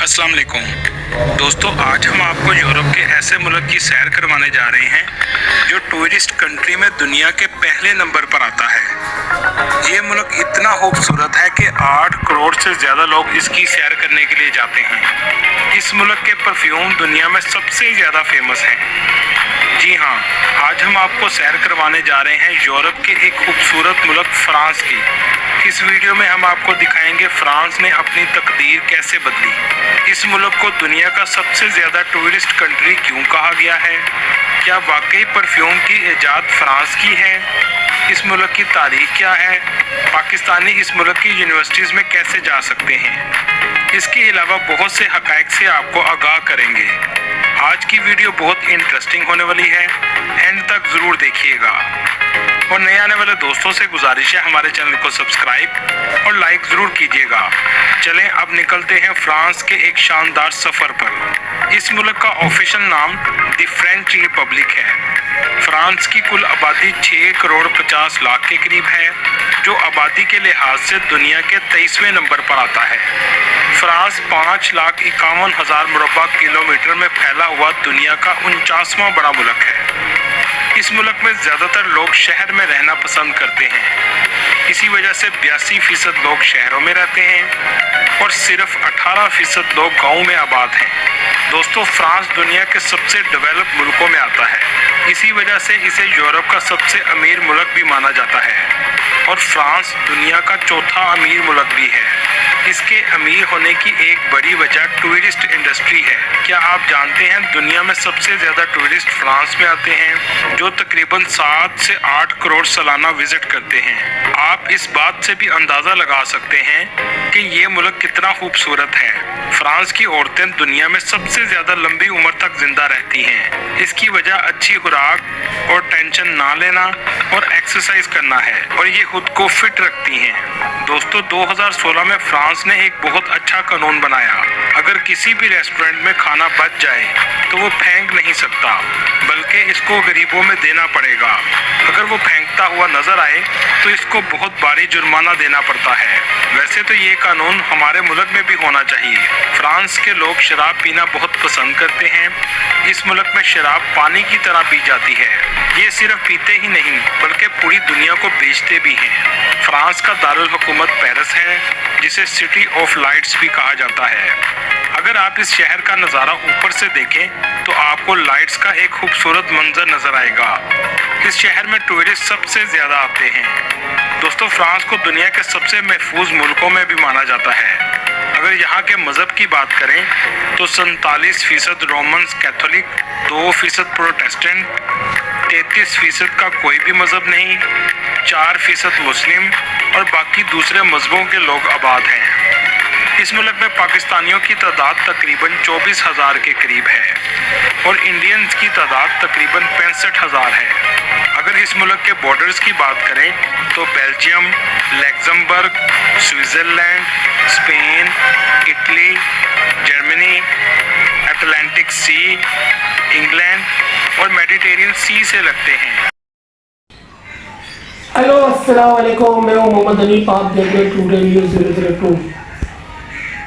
अस्सलाम वालेकुम दोस्तों, आज हम आपको यूरोप के ऐसे मुल्क की सैर करवाने जा रहे हैं जो टूरिस्ट कंट्री में दुनिया के पहले नंबर पर आता है। ये मुल्क इतना खूबसूरत है कि 8 करोड़ से ज़्यादा लोग इसकी सैर करने के लिए जाते हैं। इस मुल्क के परफ्यूम दुनिया में सबसे ज़्यादा फेमस हैं। जी हाँ, आज हम आपको सैर करवाने जा रहे हैं यूरोप के एक खूबसूरत मुल्क फ्रांस की। इस वीडियो में हम आपको दिखाएंगे फ्रांस ने अपनी तकदीर कैसे बदली। इस मुल्क को दुनिया का सबसे ज़्यादा टूरिस्ट कंट्री क्यों कहा गया है? क्या वाकई परफ्यूम की इजाद फ्रांस की है? इस मुल्क की तारीख क्या है? पाकिस्तानी इस मुल्क की यूनिवर्सिटीज़ में कैसे जा सकते हैं? इसके अलावा बहुत से हक़ाइक़ से आपको आगाह करेंगे। आज की वीडियो बहुत इंटरेस्टिंग होने वाली है, एंड तक ज़रूर देखिएगा। और नए आने वाले दोस्तों से गुजारिश है हमारे चैनल को सब्सक्राइब और लाइक ज़रूर कीजिएगा। चलें अब निकलते हैं फ्रांस के एक शानदार सफ़र पर। इस मुल्क का ऑफिशियल नाम द फ्रेंच रिपब्लिक है। फ्रांस की कुल आबादी 6 करोड़ 50 लाख के करीब है, जो आबादी के लिहाज से दुनिया के 23वें नंबर पर आता है। फ्रांस 5,51,000 मुरब्बा किलोमीटर में फैला हुआ दुनिया का 49वां बड़ा मुल्क है। इस मुल्क में ज़्यादातर लोग शहर में रहना पसंद करते हैं। इसी वजह से 82% लोग शहरों में रहते हैं और सिर्फ 18% लोग गाँव में आबाद हैं। दोस्तों, फ्रांस दुनिया के सबसे डेवलप मुल्कों में आता है। इसी वजह से इसे यूरोप का सबसे अमीर मुल्क भी माना जाता है और फ्रांस दुनिया का चौथा अमीर मुल्क भी है। इसके अमीर होने की एक बड़ी वजह टूरिस्ट इंडस्ट्री है। क्या आप जानते हैं दुनिया में सबसे ज़्यादा टूरिस्ट फ्रांस में आते हैं, जो तकरीबन 7 से 8 करोड़ सालाना विजिट करते हैं। आप इस बात से भी अंदाज़ा लगा सकते हैं कि ये मुल्क कितना खूबसूरत है। फ्रांस की औरतें दुनिया में सबसे ज़्यादा लंबी उम्र तक जिंदा रहती हैं। इसकी वजह अच्छी खुराक और टेंशन ना लेना और एक्सरसाइज करना है, और ये खुद को फिट रखती हैं। दोस्तों, 2016 में फ्रांस ने एक बहुत अच्छा कानून बनाया। अगर किसी भी रेस्टोरेंट में खाना बच जाए तो वो फेंक नहीं सकता, बल्कि इसको गरीबों में देना पड़ेगा। अगर वो फेंकता हुआ नजर आए तो इसको बहुत भारी जुर्माना देना पड़ता है। वैसे तो ये कानून हमारे मुल्क में भी होना चाहिए। फ्रांस के लोग शराब पीना बहुत पसंद करते हैं। इस मुल्क में शराब पानी की तरह पी जाती है। ये सिर्फ पीते ही नहीं बल्कि पूरी दुनिया को बेचते भी हैं। फ्रांस का दारुल हुकूमत पेरिस है, जिसे सिटी ऑफ लाइट्स भी कहा जाता है। अगर आप इस शहर का नज़ारा ऊपर से देखें तो आपको लाइट्स का एक खूबसूरत मंजर नजर आएगा। इस शहर में टूरिस्ट सबसे ज़्यादा आते हैं। दोस्तों, फ्रांस को दुनिया के सबसे महफूज मुल्कों में भी माना जाता है। अगर यहाँ के मज़हब की बात करें तो 47% रोमन्स कैथोलिक, 2% प्रोटेस्टेंट, 33% का कोई भी मज़हब नहीं, 4% मुस्लिम और बाकी दूसरे मज़हबों के लोग आबाद हैं। इस मुल्क में पाकिस्तानियों की तादाद तकरीबन 24,000 के करीब है और इंडियंस की तादाद तकरीबन 65,000 है। अगर इस मुल्क के बॉर्डर्स की बात करें तो Belgium, Luxembourg, Switzerland, Spain, Italy, Germany, Atlantic सी, इंग्लैंड और मेडिटेरियन सी से लगते हैं। हेलो, अस्सलाम वालेकुम। मैं हूं मोहम्मद अली, आप देख रहे हैं टुडे न्यूज़ 002।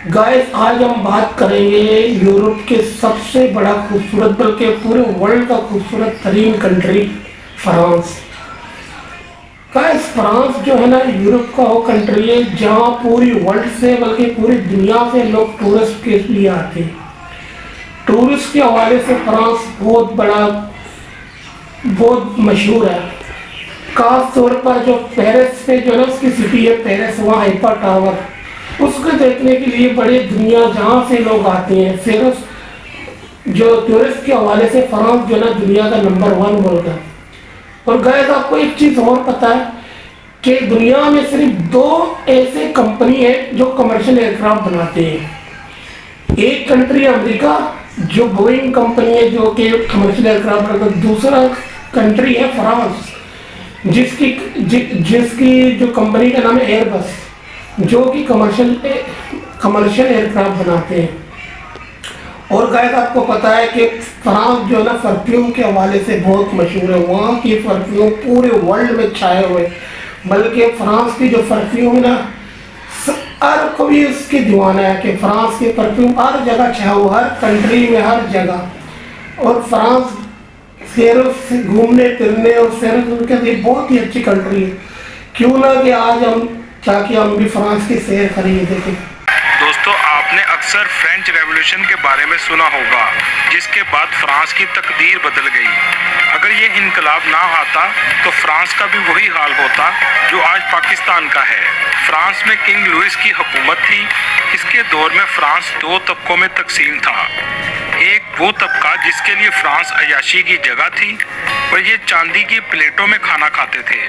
गाइस, आज हम बात करेंगे यूरोप के सबसे बड़ा खूबसूरत, बल्कि पूरे वर्ल्ड का खूबसूरत तरीन कंट्री फ्रांस। गाइस, फ्रांस जो है ना, यूरोप का वो कंट्री है जहां पूरी वर्ल्ड से बल्कि पूरी दुनिया से लोग टूरिस्ट के लिए आते हैं। टूरिस्ट के हवाले से फ्रांस बहुत बड़ा, बहुत मशहूर है। खास तौर पर जो पेरिस पे जो है ना, उसकी सिटी है पेरिस, वहाँ आईफल टावर, उसको देखने के लिए बड़ी दुनिया जहाँ से लोग आते हैं। सिर्फ जो टूरिस्ट के हवाले से फ्रांस जो है ना, दुनिया का नंबर 1 मुल्क है। और गाइस, आपको एक चीज़ और पता है कि दुनिया में सिर्फ 2 ऐसे कंपनी है जो कमर्शियल एयरक्राफ्ट बनाते हैं। एक कंट्री अमेरिका, जो बोइंग कंपनी है जो कि कमर्शियल एयरक्राफ्ट बनाता है। दूसरा कंट्री है फ्रांस, जिसकी जो कंपनी का नाम है एयरबस, जो कि कमर्शियल एयरक्राफ्ट बनाते हैं। और गाइस, आपको पता है कि फ्रांस जो है ना, परफ्यूम के हवाले से बहुत मशहूर है। वहाँ की परफ्यूम पूरे वर्ल्ड में छाए हुए, बल्कि फ्रांस की जो परफ्यूम है ना, हर कोई उसकी दीवाना है कि फ्रांस के परफ्यूम हर जगह छाया हुआ, हर कंट्री में, हर जगह। और फ्रांस सैरों से घूमने फिरने और सैर के लिए बहुत ही अच्छी कंट्री है। क्यों ना कि आज हम ताकि हम भी फ्रांस की सैर करें देखें। दोस्तों, आपने अक्सर फ्रेंच रेवोल्यूशन के बारे में सुना होगा, जिसके बाद फ्रांस की तकदीर बदल गई। अगर ये इनकलाब ना आता तो फ्रांस का भी वही हाल होता जो आज पाकिस्तान का है। फ्रांस में किंग लुइस की हुकूमत थी। इसके दौर में फ्रांस दो तबकों में तकसीम था। एक वो तबका जिसके लिए फ्रांस अयाशी की जगह थी और ये चांदी की प्लेटों में खाना खाते थे,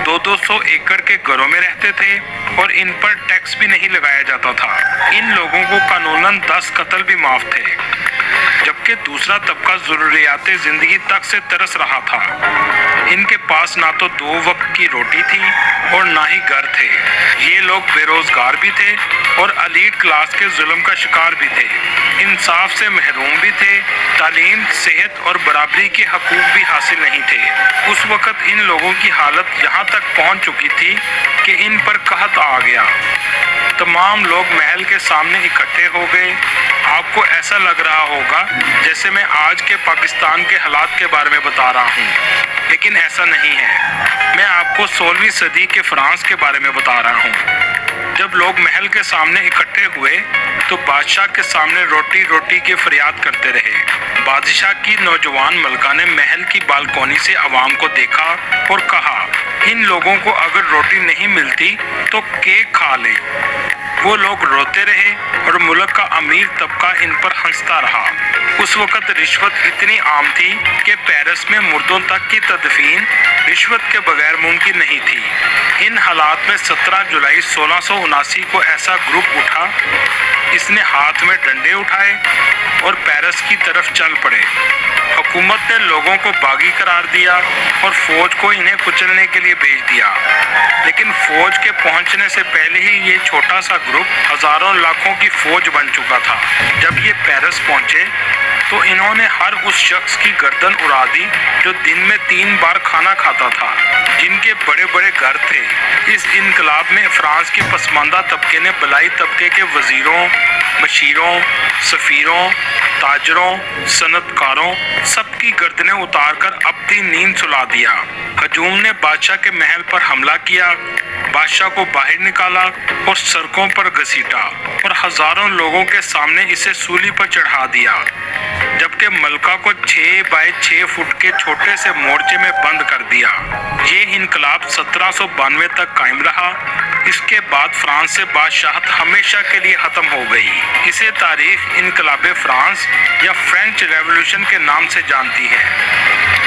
200 एकड़ के घरों में रहते थे और इन पर टैक्स भी नहीं लगाया जाता था। इन लोगों को कानूनन 10 कत्ल भी माफ थे। जबकि दूसरा तबका जरूरियाते जिंदगी तक से तरस रहा था। इनके पास ना तो 2 वक्त की रोटी थी और ना ही घर थे। ये लोग बेरोजगार भी थे और एलीट क्लास के जुल्म का शिकार भी थे। इंसाफ से महरूम भी थे। तालीम, सेहत और बराबरी के हकूक भी हासिल नहीं थे। उस वक्त इन लोगों की हालत यहाँ तक पहुँच चुकी थी कि इन पर कहत आ गया। तमाम लोग महल के सामने इकट्ठे हो गए। आपको ऐसा लग रहा होगा जैसे मैं आज के पाकिस्तान के हालात के बारे में बता रहा हूँ, लेकिन ऐसा नहीं है। मैं आपको 16वीं सदी के फ्रांस के बारे में बता रहा हूँ। जब लोग महल के सामने इकट्ठे हुए तो बादशाह के सामने रोटी रोटी की फरियाद करते रहे। बादशाह की नौजवान मलका ने महल की बालकोनी से आवाम को देखा और कहा, इन लोगों को अगर रोटी नहीं मिलती तो केक खा लें। वो लोग रोते रहे और मुल्क का अमीर तबका इन पर हंसता रहा। उस वक्त रिश्वत इतनी आम थी कि पेरिस में मुर्दों तक की तदफीन रिश्वत के बगैर मुमकिन नहीं थी। इन हालात में 17 जुलाई 1679 को ऐसा ग्रुप उठा। इसने हाथ में डंडे उठाए और पेरिस की तरफ चल पड़े। हुकूमत ने लोगों को बागी करार दिया और फौज को इन्हें कुचलने के लिए भेज दिया। लेकिन फौज के पहुंचने से पहले ही ये छोटा सा ग्रुप हजारों लाखों की फौज बन चुका था। जब ये पेरिस पहुंचे तो इन्होंने हर उस शख्स की गर्दन उड़ा दी जो दिन में 3 बार खाना खाता था, जिनके बड़े बड़े घर थे। इस इनकलाब में फ्रांस के पसमानदा तबके ने बलाई तबके के वजीरों, मशीरों, सफीरों, ताजरों, सनतकारों सबकी गर्दनें उतारकर अपनी नींद सुला दिया। हजूम ने बादशाह के महल पर हमला किया, बादशाह को बाहर निकाला और सड़कों पर घसीटा और हजारों लोगों के सामने इसे सूली पर चढ़ा दिया। जबकि मलका को 6 बाय 6 फुट के छोटे से मोर्चे में बंद कर दिया। ये इनकलाब 1792 तक कायम रहा। इसके बाद फ्रांस से बादशाहत हमेशा के लिए खत्म हो गई। इसे तारीख इनकलाब फ्रांस या फ्रेंच रेवोल्यूशन के नाम से जानती है।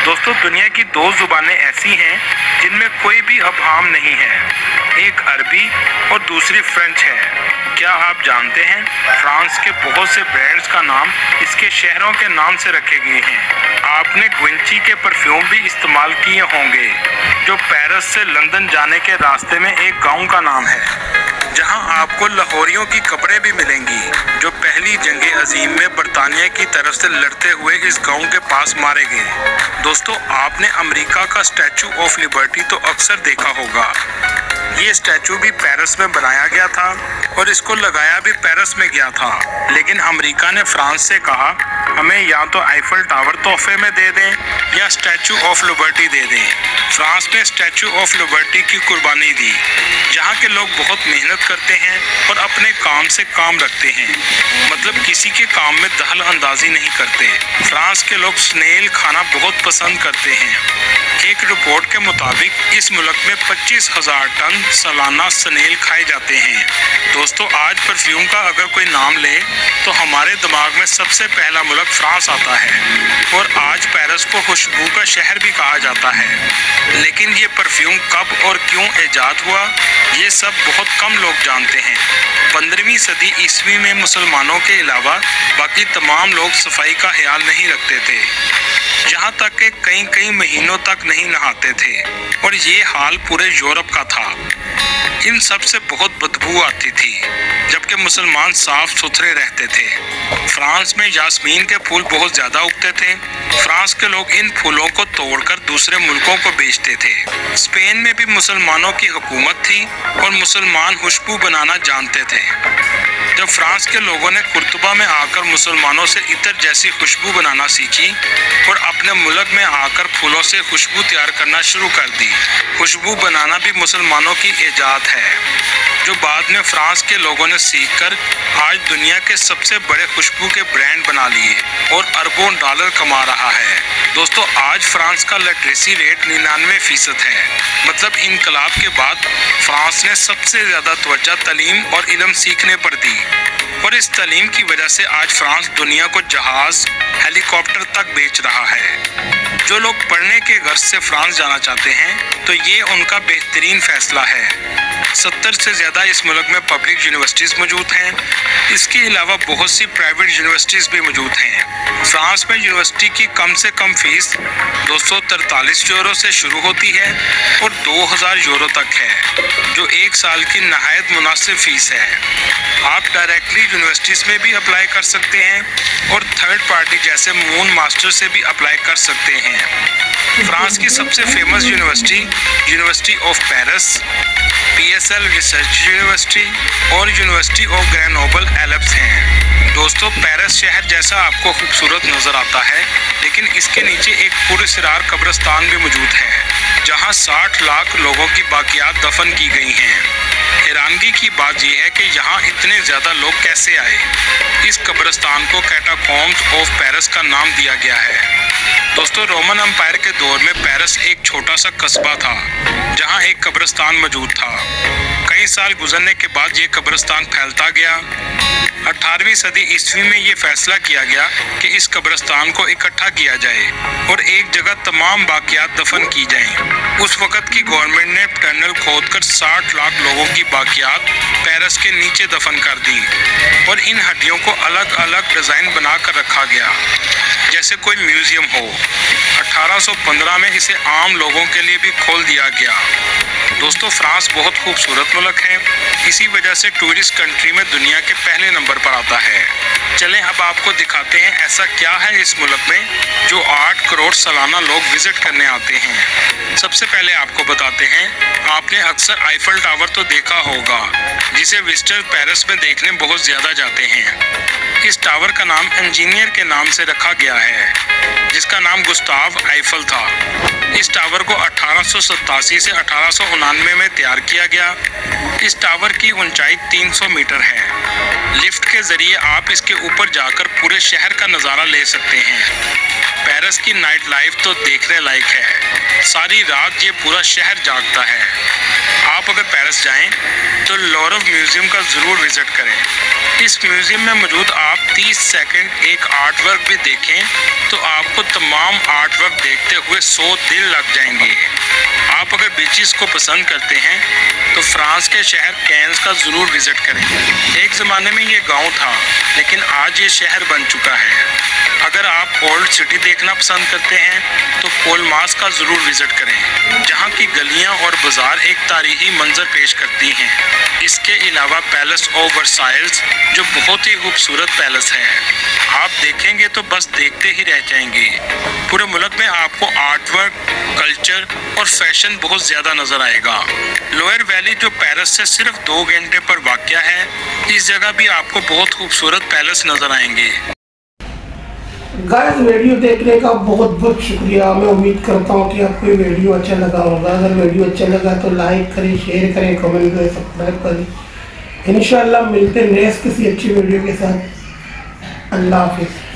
दोस्तों, दुनिया की 2 जुबानें ऐसी हैं जिनमें कोई भी अबहम नहीं है। एक अरबी और दूसरी फ्रेंच है। क्या आप जानते हैं फ्रांस के बहुत से ब्रांड्स का नाम इसके शहरों के नाम से रखे गए हैं। आपने ग्विंची के परफ्यूम भी इस्तेमाल किए होंगे, जो पेरिस से लंदन जाने के रास्ते में एक गांव का नाम है, जहां आपको लाहौरियों की कब्रें भी मिलेंगी, जो पहली जंग अजीम में बरतानिया की तरफ से लड़ते हुए इस गांव के पास मारे गए। दोस्तों, आपने अमेरिका का स्टैचू ऑफ लिबर्टी तो अक्सर देखा होगा। ये स्टैचू भी पेरिस में बनाया गया था और इसको लगाया भी पेरिस में गया था। लेकिन अमेरिका ने फ्रांस से कहा, हमें या तो आईफल टावर तोहफे में दे दें या स्टैचू ऑफ लिबर्टी दे दें। फ्रांस ने स्टैचू ऑफ लिबर्टी की कुर्बानी दी। यहाँ के लोग बहुत मेहनत करते हैं और अपने काम से काम रखते हैं, मतलब किसी के काम में दखल अंदाजी नहीं करते। फ्रांस के लोग स्नेल खाना बहुत पसंद करते हैं। एक रिपोर्ट के मुताबिक इस मुल्क में 25,000 टन सालाना स्नेल खाए जाते हैं। दोस्तों, आज परफ्यूम का अगर कोई नाम ले तो हमारे दिमाग में सबसे पहला मुल्क फ्रांस आता है और आज पेरिस को खुशबू का शहर भी कहा जाता है। लेकिन ये परफ्यूम कब और क्यों ईजाद हुआ, ये सब बहुत कम लोग जानते हैं। 15वीं सदी ईस्वी में मुसलमानों के अलावा बाकी तमाम लोग सफाई का ख्याल नहीं रखते थे। यहाँ तक कि कई महीनों तक नहीं नहाते थे और ये हाल पूरे यूरोप का था। इन सब से बहुत बदबू आती थी, जबकि मुसलमान साफ सुथरे रहते थे। फ्रांस में यास्मीन के फूल बहुत ज़्यादा उगते थे। फ्रांस के लोग इन फूलों को तोड़कर दूसरे मुल्कों को बेचते थे। स्पेन में भी मुसलमानों की हुकूमत थी और मुसलमान खुशबू बनाना जानते थे। जब फ्रांस के लोगों ने कुर्तुबा में आकर मुसलमानों से इत्र जैसी खुशबू बनाना सीखी और अपने मुल्क में आकर फूलों से खुशबू तैयार करना शुरू कर दी। खुशबू बनाना भी मुसलमानों की ईजाद है, जो बाद में फ्रांस के लोगों ने सीखकर आज दुनिया के सबसे बड़े खुशबू के ब्रांड बना लिए और अरबों डॉलर कमा रहा है। दोस्तों, आज फ्रांस का लिटरेसी रेट 99% है। मतलब इनकलाब के बाद फ्रांस ने सबसे ज़्यादा तवज्जो तालीम और इल्म सीखने पर दी और इस तालीम की वजह से आज फ्रांस दुनिया को जहाज़, हेलीकॉप्टर तक बेच रहा है। जो लोग पढ़ने के गर्ज से फ्रांस जाना चाहते हैं तो ये उनका बेहतरीन फैसला है। 70 से ज़्यादा इस मुल्क में पब्लिक यूनिवर्सिटीज़ मौजूद हैं। इसके अलावा बहुत सी प्राइवेट यूनिवर्सिटीज़ भी मौजूद हैं। फ्रांस में यूनिवर्सिटी की कम से कम फीस 243 यूरो से शुरू होती है और 2000 यूरो तक है, जो एक साल की नहायत मुनासिब फीस है। आप डायरेक्टली यूनिवर्सिटीज़ में भी अप्लाई कर सकते हैं और थर्ड पार्टी जैसे मून मास्टर से भी अप्लाई कर सकते हैं। फ्रांस की सबसे famous university of Paris, PSL research university और यूनिवर्सिटी ऑफ ग्रेनोबल एल्प्स हैं। दोस्तों, पेरिस शहर जैसा आपको खूबसूरत नज़र आता है, लेकिन इसके नीचे एक पुरअसरार कब्रिस्तान भी मौजूद है, जहां 60 लाख लोगों की बाकियात दफन की गई हैं। हैरानगी की बात यह है कि यहाँ इतने ज़्यादा लोग कैसे आए। इस कब्रिस्तान को कैटाकॉम्ब्स ऑफ पेरिस का नाम दिया गया है। दोस्तों, रोमन एम्पायर के दौर में पेरिस एक छोटा सा कस्बा था, जहाँ एक कब्रिस्तान मौजूद था। कई साल गुजरने के बाद ये कब्रिस्तान फैलता गया। 18वीं सदी ईस्वी में ये फैसला किया गया कि इस कब्रिस्तान को इकट्ठा किया जाए और एक जगह तमाम बाकियात दफन की जाएं। उस वक़्त की गवर्नमेंट ने टनल खोदकर 60 लाख लोगों की बाकियात पेरिस के नीचे दफन कर दी और इन हड्डियों को अलग अलग डिज़ाइन बनाकर रखा गया, जैसे कोई म्यूज़ियम हो। 1815 में इसे आम लोगों के लिए भी खोल दिया गया। दोस्तों, फ्रांस बहुत खूबसूरत मुल्क है, इसी वजह से टूरिस्ट कंट्री में दुनिया के पहले नंबर पर आता है। चलें अब आपको दिखाते हैं ऐसा क्या है इस मुल्क में जो 8 करोड़ सालाना लोग विजिट करने आते हैं। सबसे पहले आपको बताते हैं, आपने अक्सर आईफल टावर तो देखा होगा, जिसे विजिटर पेरिस में देखने बहुत ज़्यादा जाते हैं। इस टावर का नाम इंजीनियर के नाम से रखा गया है, जिसका नाम गुस्ताव आईफल था। इस टावर को 1887 से 1899 में तैयार किया गया। इस टावर की ऊंचाई 300 मीटर है। लिफ्ट के जरिए आप इसके ऊपर जाकर पूरे शहर का नज़ारा ले सकते हैं। पेरिस की नाइट लाइफ तो देखने लायक है। सारी रात ये पूरा शहर जागता है। आप अगर पेरिस जाएं तो लोवर म्यूज़ियम का ज़रूर विज़िट करें। इस म्यूज़ियम में मौजूद आप 30 सेकंड एक आर्ट वर्क भी देखें तो आपको तमाम आर्ट वर्क देखते हुए 100 दिन लग जाएंगे। आप अगर बीचेस को पसंद करते हैं तो फ्रांस के शहर कैंस का ज़रूर विज़िट करें। एक ज़माने में ये गांव था, लेकिन आज ये शहर बन चुका है। अगर आप ओल्ड सिटी देखना पसंद करते हैं तो कोलमास का ज़रूर विज़िट करें, जहाँ की गलियाँ और बाज़ार एक तारीखी मंजर पेश करती हैं। इसके अलावा पैलेस ऑफ वर्साइल्स, जो बहुत ही खूबसूरत पैलेस है, आप देखेंगे तो बस देखते ही रह जाएंगे। पूरे मुल्क में आपको आर्ट वर्क, कल्चर और फैशन बहुत ज़्यादा नज़र आएगा। लोअर वैली, जो पेरिस से सिर्फ 2 घंटे पर वाक़या है, इस जगह भी आपको बहुत खूबसूरत पैलेस नज़र आएंगे। गाइस, वीडियो देखने का बहुत बहुत शुक्रिया। मैं उम्मीद करता हूँ कि आपको ये वीडियो अच्छा लगा होगा। अगर वीडियो अच्छा लगा तो लाइक करें, शेयर करें, कमेंट करें, सब्सक्राइब करें। इंशाल्लाह मिलते हैं नेक्स्ट किसी अच्छी वीडियो के साथ। अल्लाह हाफिज़।